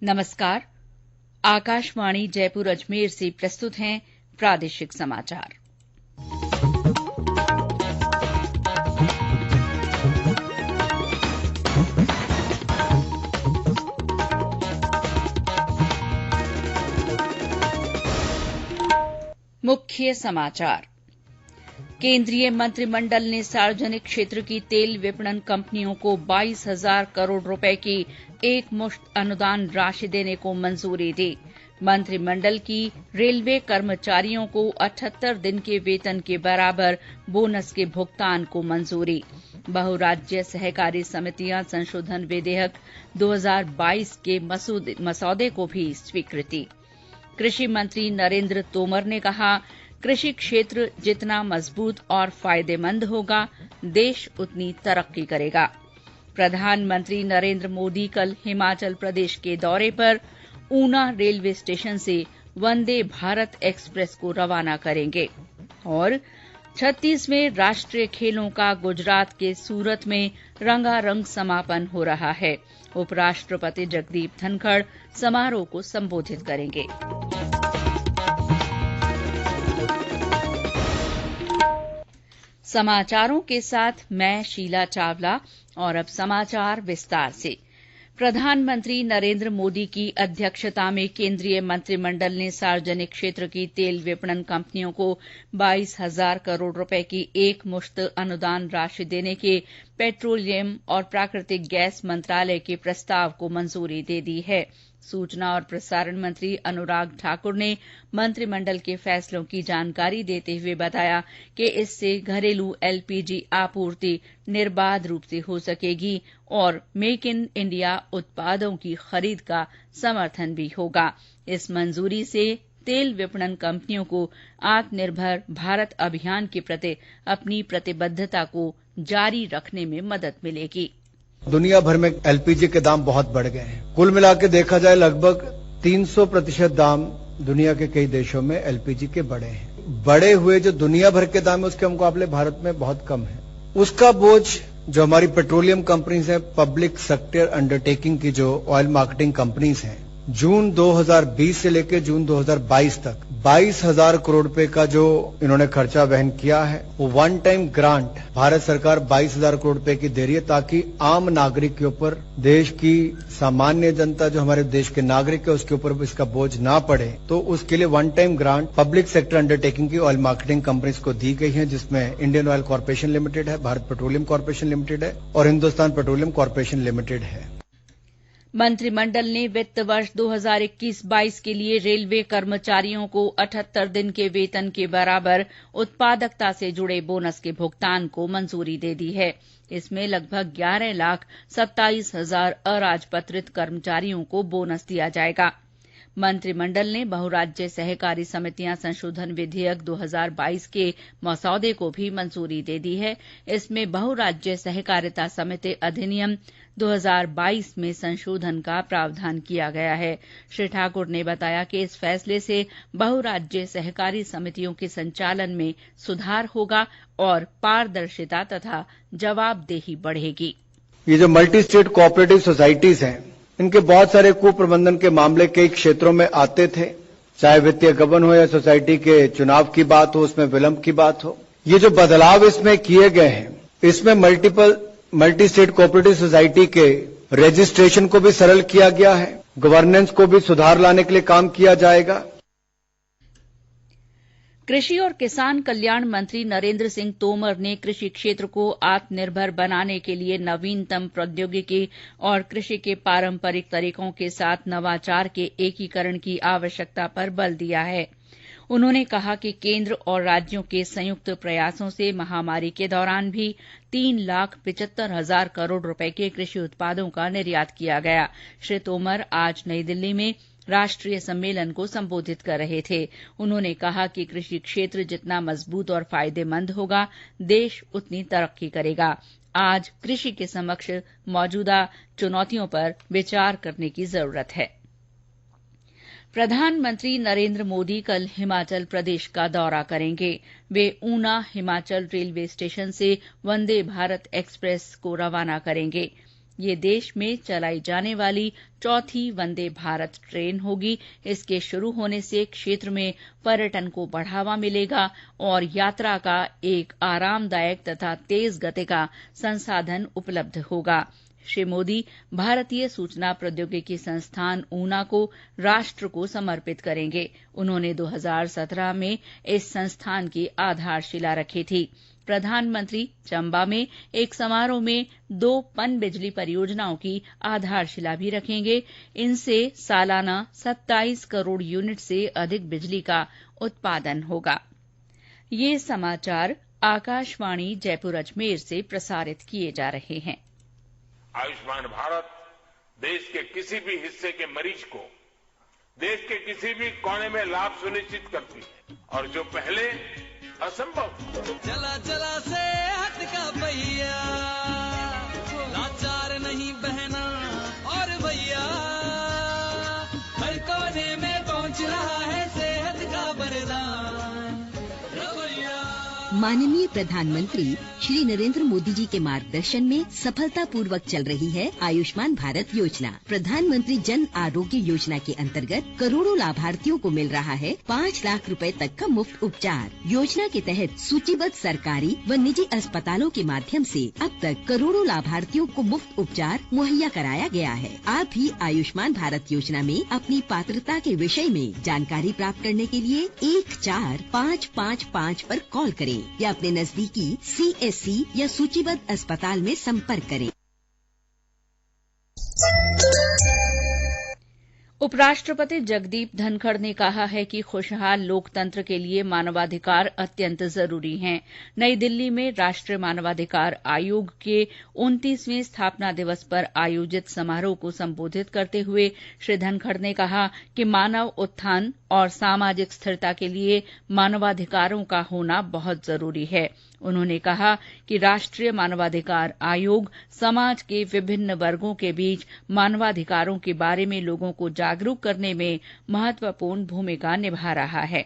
नमस्कार। आकाशवाणी जयपुर अजमेर से प्रस्तुत हैं प्रादेशिक समाचार। मुख्य समाचार। केंद्रीय मंत्रिमंडल ने सार्वजनिक क्षेत्र की तेल विपणन कंपनियों को 22,000 करोड़ रुपए की एकमुश्त अनुदान राशि देने को मंजूरी दी। मंत्रिमंडल की रेलवे कर्मचारियों को 78 दिन के वेतन के बराबर बोनस के भुगतान को मंजूरी। बहुराज्य सहकारी समितियां संशोधन विधेयक 2022 के मसौदे को भी स्वीकृति। कृषि मंत्री नरेंद्र तोमर ने कहा, कृषि क्षेत्र जितना मजबूत और फायदेमंद होगा, देश उतनी तरक्की करेगा। प्रधानमंत्री नरेंद्र मोदी कल हिमाचल प्रदेश के दौरे पर ऊना रेलवे स्टेशन से वंदे भारत एक्सप्रेस को रवाना करेंगे। और 36वें राष्ट्रीय खेलों का गुजरात के सूरत में रंगारंग समापन हो रहा है। उपराष्ट्रपति जगदीप धनखड़ समारोह को संबोधित करेंगे। समाचारों के साथ मैं शीला चावला। और अब समाचार विस्तार से। प्रधानमंत्री नरेंद्र मोदी की अध्यक्षता में केंद्रीय मंत्रिमंडल ने सार्वजनिक क्षेत्र की तेल विपणन कंपनियों को 22,000 करोड़ रुपए की एकमुश्त अनुदान राशि देने के पेट्रोलियम और प्राकृतिक गैस मंत्रालय के प्रस्ताव को मंजूरी दे दी है। सूचना और प्रसारण मंत्री अनुराग ठाकुर ने मंत्रिमंडल के फैसलों की जानकारी देते हुए बताया कि इससे घरेलू एलपीजी आपूर्ति निर्बाध रूप से हो सकेगी और मेक इन इंडिया उत्पादों की खरीद का समर्थन भी होगा। इस मंजूरी से तेल विपणन कंपनियों को आत्मनिर्भर भारत अभियान के प्रति अपनी प्रतिबद्धता को जारी रखने में मदद मिलेगी। दुनिया भर में एलपीजी के दाम बहुत बढ़ गए हैं। कुल मिला के देखा जाए लगभग 300% दाम दुनिया के कई देशों में एलपीजी के बढ़े हैं। बढ़े हुए जो दुनिया भर के दाम है उसके मुकाबले भारत में बहुत कम है। उसका बोझ जो हमारी पेट्रोलियम कंपनीज हैं, पब्लिक सेक्टर अंडरटेकिंग की जो ऑयल मार्केटिंग कंपनीज हैं, जून 2020 से लेकर जून 2022 तक 22,000 करोड़ रुपए का जो इन्होंने खर्चा वहन किया है, वो वन टाइम ग्रांट भारत सरकार 22,000 करोड़ रुपए की दे रही है ताकि आम नागरिक के ऊपर, देश की सामान्य जनता जो हमारे देश के नागरिक है उसके ऊपर इसका बोझ ना पड़े। तो उसके लिए one time grant public sector undertaking की ऑयल मार्केटिंग कंपनीज को दी गई है, जिसमें इंडियन ऑयल कॉर्पोरेशन लिमिटेड है, भारत पेट्रोलियम कॉर्पोरेशन लिमिटेड है और हिंदुस्तान पेट्रोलियम कॉर्पोरेशन लिमिटेड है। मंत्रिमंडल ने वित्त वर्ष 2021-22 के लिए रेलवे कर्मचारियों को 78 दिन के वेतन के बराबर उत्पादकता से जुड़े बोनस के भुगतान को मंजूरी दे दी है। इसमें लगभग 11,27,000 अराजपत्रित कर्मचारियों को बोनस दिया जाएगा। मंत्रिमंडल ने बहुराज्य सहकारी समितियां संशोधन विधेयक 2022 के मसौदे को भी मंजूरी दे दी है। इसमें बहुराज्य सहकारिता समिति अधिनियम 2022 में संशोधन का प्रावधान किया गया है। श्री ठाकुर ने बताया कि इस फैसले से बहुराज्य सहकारी समितियों के संचालन में सुधार होगा और पारदर्शिता तथा जवाबदेही बढ़ेगी। ये जो मल्टी स्टेट कोऑपरेटिव सोसाइटीज हैं, इनके बहुत सारे कुप्रबंधन के मामले कई क्षेत्रों में आते थे, चाहे वित्तीय गबन हो या सोसाइटी के चुनाव की बात हो, उसमें विलंब की बात हो। ये जो बदलाव इसमें किए गए हैं, इसमें मल्टी स्टेट कोऑपरेटिव सोसाइटी के रजिस्ट्रेशन को भी सरल किया गया है, गवर्नेंस को भी सुधार लाने के लिए काम किया जाएगा। कृषि और किसान कल्याण मंत्री नरेंद्र सिंह तोमर ने कृषि क्षेत्र को आत्मनिर्भर बनाने के लिए नवीनतम प्रौद्योगिकी और कृषि के पारंपरिक तरीकों के साथ नवाचार के एकीकरण की आवश्यकता पर बल दिया है। उन्होंने कहा कि केंद्र और राज्यों के संयुक्त प्रयासों से महामारी के दौरान भी 3,75,000 करोड़ रुपए के कृषि उत्पादों का निर्यात किया गया। श्री तोमर आज नई दिल्ली में राष्ट्रीय सम्मेलन को संबोधित कर रहे थे। उन्होंने कहा कि कृषि क्षेत्र जितना मजबूत और फायदेमंद होगा, देश उतनी तरक्की करेगा। आज कृषि के समक्ष मौजूदा चुनौतियों पर विचार करने की जरूरत है। प्रधानमंत्री नरेंद्र मोदी कल हिमाचल प्रदेश का दौरा करेंगे। वे ऊना हिमाचल रेलवे स्टेशन से वंदे भारत एक्सप्रेस को रवाना करेंगे। ये देश में चलाई जाने वाली चौथी वंदे भारत ट्रेन होगी। इसके शुरू होने से क्षेत्र में पर्यटन को बढ़ावा मिलेगा और यात्रा का एक आरामदायक तथा तेज गति का संसाधन उपलब्ध होगा। श्री मोदी भारतीय सूचना प्रौद्योगिकी संस्थान ऊना को राष्ट्र को समर्पित करेंगे। उन्होंने 2017 में इस संस्थान की आधारशिला रखी थी। प्रधानमंत्री चंबा में एक समारोह में 2 पनबिजली परियोजनाओं की आधारशिला भी रखेंगे। इनसे सालाना 27 करोड़ यूनिट से अधिक बिजली का उत्पादन होगा। ये समाचार आकाशवाणी जयपुर अजमेर से प्रसारित किए जा रहे हैं। आयुष्मान भारत देश के किसी भी हिस्से के मरीज को देश के किसी भी कोने में लाभ सुनिश्चित करती है और जो पहले असंभव। चला चला से हटका भैया, लाचार नहीं बहना और भैया, हर कोने में पहुंच रहा है सेहत का वरदान। माननीय प्रधानमंत्री श्री नरेंद्र मोदी जी के मार्गदर्शन में सफलतापूर्वक चल रही है आयुष्मान भारत योजना। प्रधानमंत्री जन आरोग्य योजना के अंतर्गत करोड़ों लाभार्थियों को मिल रहा है 5 लाख रुपए तक का मुफ्त उपचार। योजना के तहत सूचीबद्ध सरकारी व निजी अस्पतालों के माध्यम से अब तक करोड़ों लाभार्थियों को मुफ्त उपचार मुहैया कराया गया है। आप भी आयुष्मान भारत योजना में अपनी पात्रता के विषय में जानकारी प्राप्त करने के लिए 14555 पर कॉल करें या अपने नजदीकी CSC या सूचीबद्ध अस्पताल में संपर्क करें। उपराष्ट्रपति जगदीप धनखड़ ने कहा है कि खुशहाल लोकतंत्र के लिए मानवाधिकार अत्यंत जरूरी हैं। नई दिल्ली में राष्ट्रीय मानवाधिकार आयोग के 29वें स्थापना दिवस पर आयोजित समारोह को संबोधित करते हुए श्री धनखड़ ने कहा कि मानव उत्थान और सामाजिक स्थिरता के लिए मानवाधिकारों का होना बहुत जरूरी है। उन्होंने कहा कि राष्ट्रीय मानवाधिकार आयोग समाज के विभिन्न वर्गों के बीच मानवाधिकारों के बारे में लोगों को जागरूक करने में महत्वपूर्ण भूमिका निभा रहा है।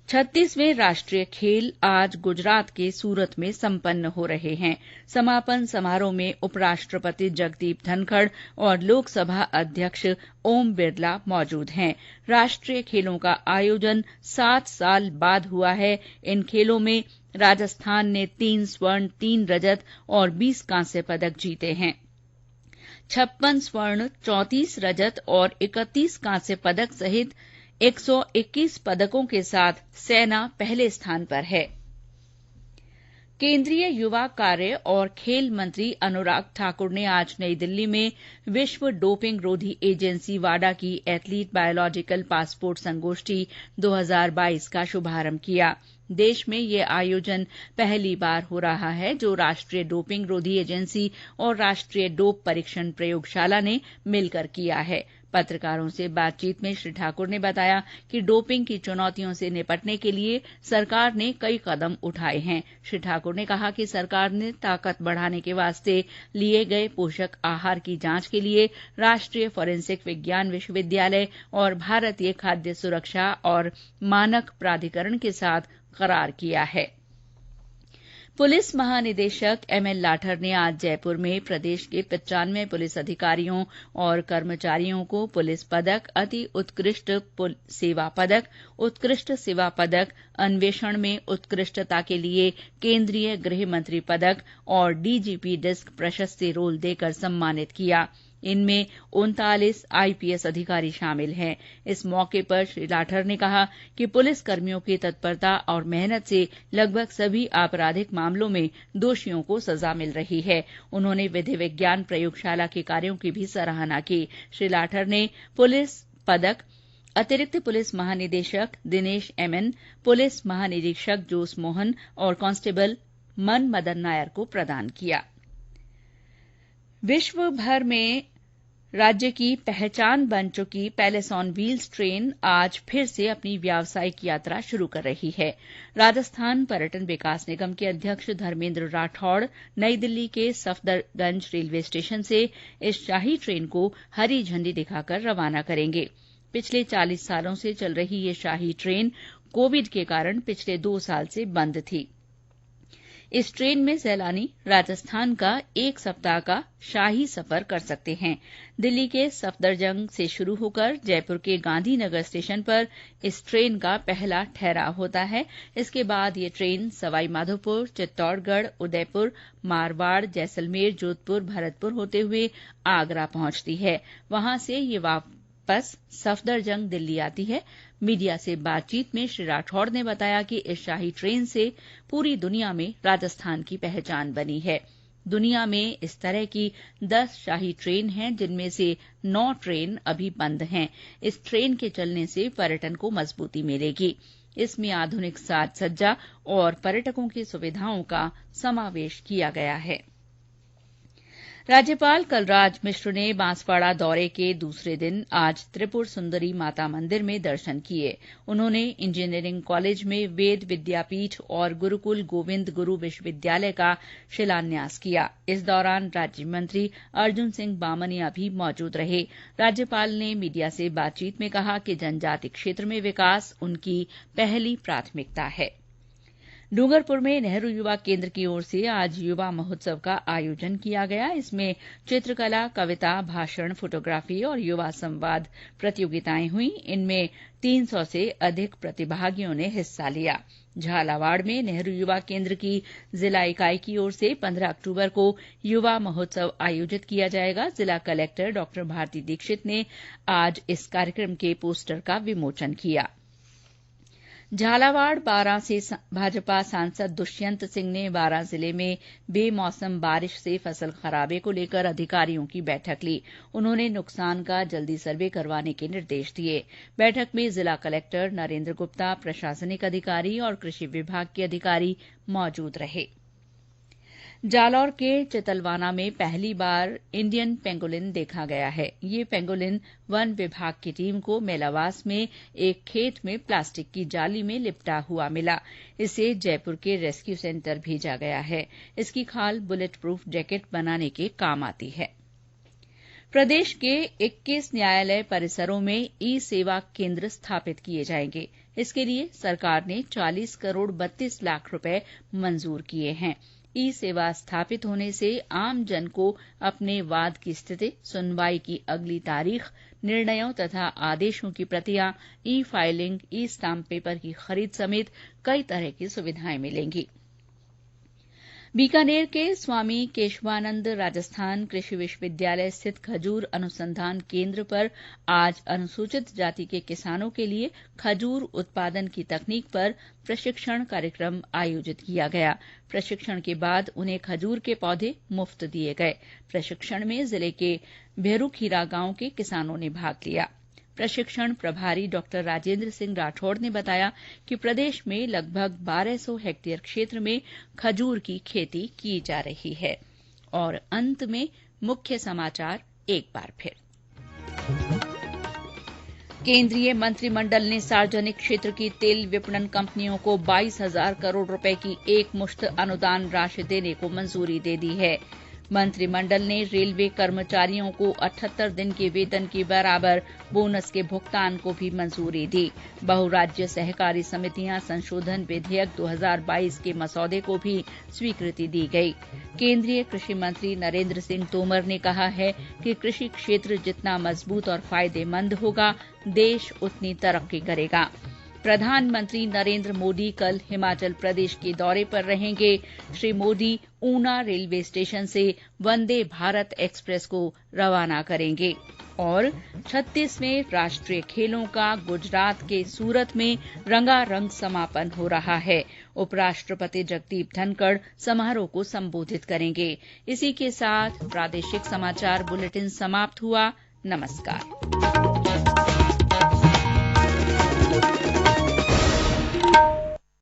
36वें राष्ट्रीय खेल आज गुजरात के सूरत में संपन्न हो रहे हैं। समापन समारोह में उपराष्ट्रपति जगदीप धनखड़ और लोकसभा अध्यक्ष ओम बिरला मौजूद हैं। राष्ट्रीय खेलों का आयोजन 7 साल बाद हुआ है। इन खेलों में राजस्थान ने 3 स्वर्ण, 3 रजत और 20 कांस्य पदक जीते हैं। 56 स्वर्ण, 34 रजत और 31 कांस्य पदक सहित 121 पदकों के साथ सेना पहले स्थान पर है। केंद्रीय युवा कार्य और खेल मंत्री अनुराग ठाकुर ने आज नई दिल्ली में विश्व डोपिंग रोधी एजेंसी वाडा की एथलीट बायोलॉजिकल पासपोर्ट संगोष्ठी 2022 का शुभारंभ किया। देश में ये आयोजन पहली बार हो रहा है जो राष्ट्रीय डोपिंग रोधी एजेंसी और राष्ट्रीय डोप परीक्षण प्रयोगशाला ने मिलकर किया है। पत्रकारों से बातचीत में श्री ठाकुर ने बताया कि डोपिंग की चुनौतियों से निपटने के लिए सरकार ने कई कदम उठाए हैं। श्री ठाकुर ने कहा कि सरकार ने ताकत बढ़ाने के वास्ते लिए गए पोषक आहार की जांच के लिए राष्ट्रीय फोरेंसिक विज्ञान विश्वविद्यालय और भारतीय खाद्य सुरक्षा और मानक प्राधिकरण के साथ करार किया है। पुलिस महानिदेशक ML लाठर ने आज जयपुर में प्रदेश के 95 पुलिस अधिकारियों और कर्मचारियों को पुलिस पदक, अति उत्कृष्ट सेवा पदक, उत्कृष्ट सेवा पदक, अन्वेषण में उत्कृष्टता के लिए केंद्रीय गृह मंत्री पदक और DGP डिस्क प्रशस्ति रोल देकर सम्मानित किया। इनमें 39 IPS अधिकारी शामिल हैं। इस मौके पर श्री लाठर ने कहा कि पुलिस कर्मियों की तत्परता और मेहनत से लगभग सभी आपराधिक मामलों में दोषियों को सजा मिल रही है। उन्होंने विधि विज्ञान प्रयोगशाला के कार्यों की भी सराहना की। श्री लाठर ने पुलिस पदक अतिरिक्त पुलिस महानिदेशक दिनेश MN, पुलिस महानिरीक्षक जोस मोहन और कांस्टेबल मन मदन नायर को प्रदान किया। विश्व भर में राज्य की पहचान बन चुकी पैलेस ऑन व्हील्स ट्रेन आज फिर से अपनी व्यावसायिक यात्रा शुरू कर रही है। राजस्थान पर्यटन विकास निगम के अध्यक्ष धर्मेंद्र राठौड़ नई दिल्ली के सफदरगंज रेलवे स्टेशन से इस शाही ट्रेन को हरी झंडी दिखाकर रवाना करेंगे। पिछले 40 सालों से चल रही ये शाही ट्रेन कोविड के कारण पिछले 2 साल से बंद थी। इस ट्रेन में सैलानी राजस्थान का 1 सप्ताह का शाही सफर कर सकते हैं। दिल्ली के सफदरजंग से शुरू होकर जयपुर के गांधीनगर स्टेशन पर इस ट्रेन का पहला ठहराव होता है। इसके बाद ये ट्रेन सवाईमाधोपुर, चित्तौड़गढ़, उदयपुर, मारवाड़, जैसलमेर, जोधपुर, भरतपुर होते हुए आगरा पहुंचती है। वहां से ये वापस सफदरजंग दिल्ली आती है। मीडिया से बातचीत में श्री राठौड़ ने बताया कि इस शाही ट्रेन से पूरी दुनिया में राजस्थान की पहचान बनी है। दुनिया में इस तरह की 10 शाही ट्रेन हैं, जिनमें से 9 ट्रेन अभी बंद हैं। इस ट्रेन के चलने से पर्यटन को मजबूती मिलेगी। इसमें आधुनिक साज सज्जा और पर्यटकों की सुविधाओं का समावेश किया गया है। राज्यपाल कलराज मिश्र ने बांसवाड़ा दौरे के दूसरे दिन आज त्रिपुर सुंदरी माता मंदिर में दर्शन किए। उन्होंने इंजीनियरिंग कॉलेज में वेद विद्यापीठ और गुरुकुल गोविंद गुरु विश्वविद्यालय का शिलान्यास किया। इस दौरान राज्य मंत्री अर्जुन सिंह बामनिया भी मौजूद रहे। राज्यपाल ने मीडिया से बातचीत में कहा कि जनजाति क्षेत्र में विकास उनकी पहली प्राथमिकता है। डूंगरपुर में नेहरू युवा केंद्र की ओर से आज युवा महोत्सव का आयोजन किया गया। इसमें चित्रकला, कविता, भाषण, फोटोग्राफी और युवा संवाद प्रतियोगिताएं हुई। इनमें 300 से अधिक प्रतिभागियों ने हिस्सा लिया। झालावाड़ में नेहरू युवा केंद्र की जिला इकाई की ओर से 15 अक्टूबर को युवा महोत्सव आयोजित किया जाएगा। जिला कलेक्टर डॉ भारती दीक्षित ने आज इस कार्यक्रम के पोस्टर का विमोचन किया। झालावाड़ बारां से भाजपा सांसद दुष्यंत सिंह ने बारां जिले में बेमौसम बारिश से फसल खराबे को लेकर अधिकारियों की बैठक ली। उन्होंने नुकसान का जल्दी सर्वे करवाने के निर्देश दिए। बैठक में जिला कलेक्टर नरेंद्र गुप्ता, प्रशासनिक अधिकारी और कृषि विभाग के अधिकारी मौजूद रहे। जालौर के चितलवाना में पहली बार इंडियन पेंगोलिन देखा गया है। ये पेंगोलिन वन विभाग की टीम को मेलावास में एक खेत में प्लास्टिक की जाली में लिपटा हुआ मिला। इसे जयपुर के रेस्क्यू सेंटर भेजा गया है। इसकी खाल बुलेट प्रूफ जैकेट बनाने के काम आती है। प्रदेश के 21 न्यायालय परिसरों में ई सेवा केंद्र स्थापित किए जाएंगे। इसके लिए सरकार ने 40 करोड़ 32 लाख रुपए मंजूर किए हैं। ई सेवा स्थापित होने से आम जन को अपने वाद की स्थिति, सुनवाई की अगली तारीख, निर्णयों तथा आदेशों की प्रतियां, ई फाइलिंग, ई स्टाम्प पेपर की खरीद समेत कई तरह की सुविधाएं मिलेंगी। बीकानेर के स्वामी केशवानंद राजस्थान कृषि विश्वविद्यालय स्थित खजूर अनुसंधान केंद्र पर आज अनुसूचित जाति के किसानों के लिए खजूर उत्पादन की तकनीक पर प्रशिक्षण कार्यक्रम आयोजित किया गया। प्रशिक्षण के बाद उन्हें खजूर के पौधे मुफ्त दिए गए। प्रशिक्षण में जिले के भेरूखीरा गांव के किसानों ने भाग लिया। प्रशिक्षण प्रभारी डॉ राजेंद्र सिंह राठौड़ ने बताया कि प्रदेश में लगभग 1200 हेक्टेयर क्षेत्र में खजूर की खेती की जा रही है। और अंत में मुख्य समाचार एक बार फिर। केंद्रीय मंत्रिमंडल ने सार्वजनिक क्षेत्र की तेल विपणन कंपनियों को 22,000 करोड़ रुपए की एकमुश्त अनुदान राशि देने को मंजूरी दे दी है। मंत्रिमंडल ने रेलवे कर्मचारियों को 78 दिन के वेतन के बराबर बोनस के भुगतान को भी मंजूरी दी। बहुराज्य सहकारी समितियां संशोधन विधेयक 2022 के मसौदे को भी स्वीकृति दी गई। केंद्रीय कृषि मंत्री नरेंद्र सिंह तोमर ने कहा है कि कृषि क्षेत्र जितना मजबूत और फायदेमंद होगा, देश उतनी तरक्की करेगा। प्रधानमंत्री नरेंद्र मोदी कल हिमाचल प्रदेश के दौरे पर रहेंगे। श्री मोदी ऊना रेलवे स्टेशन से वंदे भारत एक्सप्रेस को रवाना करेंगे। और 36वें राष्ट्रीय खेलों का गुजरात के सूरत में रंगारंग समापन हो रहा है। उपराष्ट्रपति जगदीप धनखड़ समारोह को संबोधित करेंगे। इसी के साथ प्रादेशिक समाचार बुलेटिन समाप्त हुआ। नमस्कार।